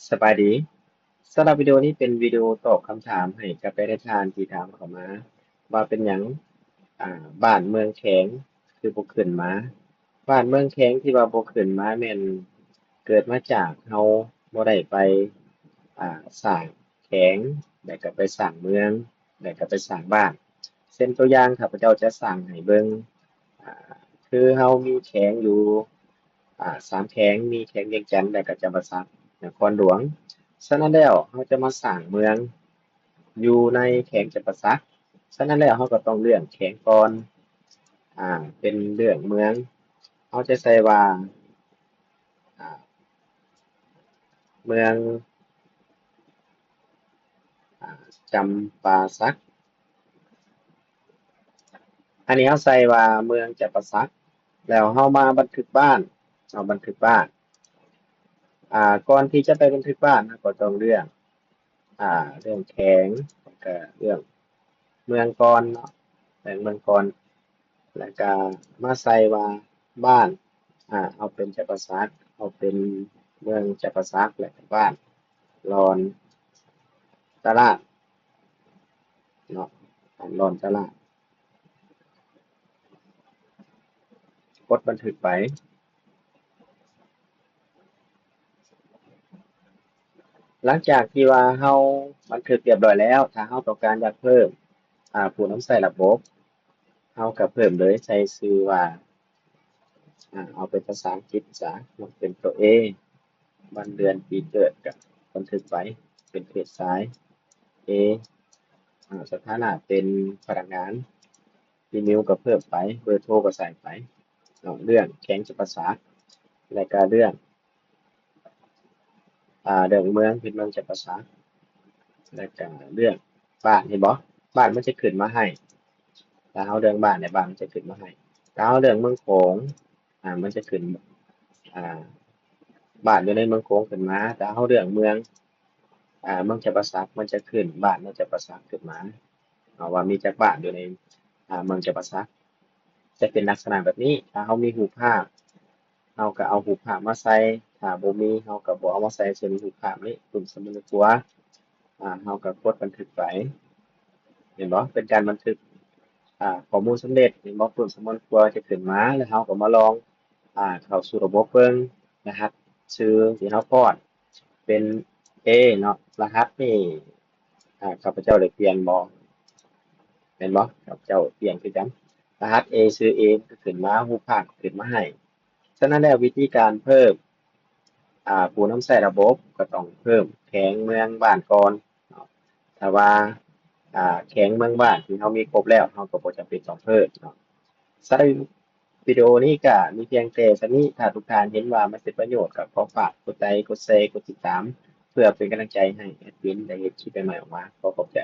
สบายดีสำหรับวิดีโอนี้เป็นวิดีโอตอบคำถามให้กับไปได้ทานที่ถามเข้ามาว่าเป็นหยังบ้านเมืองแข็งคือบ่ขึ้นมาบ้านเมืองแข็งที่ว่าบ่ขึ้นมาแม่นเกิดมาจากเราบ่ได้ไปสร้างแข็งแล้วก็ไปสร้างเมืองแล้วก็ไปสร้างบ้านเช่นตัวอย่างข้าพเจ้าจะสร้างให้เบิ่งอ่าคือเรามีแข็งอยู่3แข็งมีแข็งเวียงจันทน์แล้วก็จำปาสักนครหลวง ฉะนั้นแล้วเราจะมาสร้างเมืองอยู่ในแขวงจำปาสักฉะนั้นแล้วเราก็ต้องเลือกแขวงก่อนเป็นเรื่องเมืองเราจะใส่ว่าอ่าเมืองจำปาสักอันนี้เราใส่ว่าเมืองจำปาสักแล้วเรามาบันทึกบ้านเอาบันทึกบ้านก่อนที่จะไปบันทึกบ้านเราก็ต้องเรื่องแขวงแล้วก็เรื่องเมืองก่อนเนาะแขวงเมืองก่อน แล้วก็มาใส่ว่าบ้านเอาเป็นจักรพรรดิเอาเป็นเมืองจักรพรรดิแล้วก็บ้านรอนตลาดเนาะรอนตลาดกดบันทึกไปหลังจากที่ว่าเฮาบันทึกเรียบร้อยแล้วถ้าเฮาต้องการอยากเพิ่มผู้นำใส่ระบบเฮาก็เพิ่มเลยใส่ชื่อว่าเอาเป็นภาษาอังกฤษซะมันเป็นตัว A วันเดือนปีเกิดก็บันทึกไว้เป็นเพจซ้าย A สถานะเป็นพนักงานอีเมลก็เพิ่มไปเบอร์โทรก็ใส่ไปเรื่องแข้งจะประสาทและก็เรื่องเมืองเป็นเมืองจะประสาทและก็เรื่องบ้านเห็นบ่บ้านมันจะขึ้นมาให้ถ้าเอาเรื่องบ้านในยบ้านมันจะขึ้นมาให้ถ้าเอาเรื่องเมืองโขงมันจะขึ้นอ่าบ้านอยู่ในเมืองโขงขึ้นมาถ้าเอาเรื่องเมืองเมืองจะประสาทมันจะขึ้นบ้านเมืองจะประสาทขึ้นมาว่ามีจักบ้านอยู่ในเมืองจะประสาท จะเป็นลักษณะแบบนี้ถ้าเรามีรูปภาพเราก็เอารูปภาพมาใส่ถ้าบ่มีเราก็บ่เอามาใส่ส่วนรูปภาพนี้ตุ่มสมุดตัวเราก็กดบันทึกไปเห็นบ่เป็นการบันทึกข้อมูลสำเร็จเห็นบ่ตุ่มสมุดตัวจะขึ้นมาแล้วเราก็มาลองเข้าสู่ระบบเบิ่งรหัสชื่อที่เราป้อนเป็น A เนาะรหัสนี่ข้าพเจ้าได้เปลี่ยนบ่แม่นบ่ข้าพเจ้าเปลี่ยนคือกันรหัส A ชื่อ A ก็ขึ้นมารูปภาพก็ขึ้นมาให้ ฉะนั้นแล้ววิธีการเพิ่มผู้นำใช้ระบบก็ต้องเพิ่มแข็งเมืองบ้านก่อนเนาะถ้าว่าแข็งเมืองบ้านที่เรามีครบแล้วเราก็บ่จำเป็นต้องเพิ่มเนาะสำหรับวิดีโอนี้ก็มีเพียงแต่เท่านี้ถ้าทุกท่านเห็นว่ามันเป็นประโยชน์ก็ขอฝากกดไลค์กดแชร์กดติดตามเพื่อเป็นกำลังใจให้แอดมินได้เฮ็ดคลิปใหม่ๆออกมาขอขอบใจ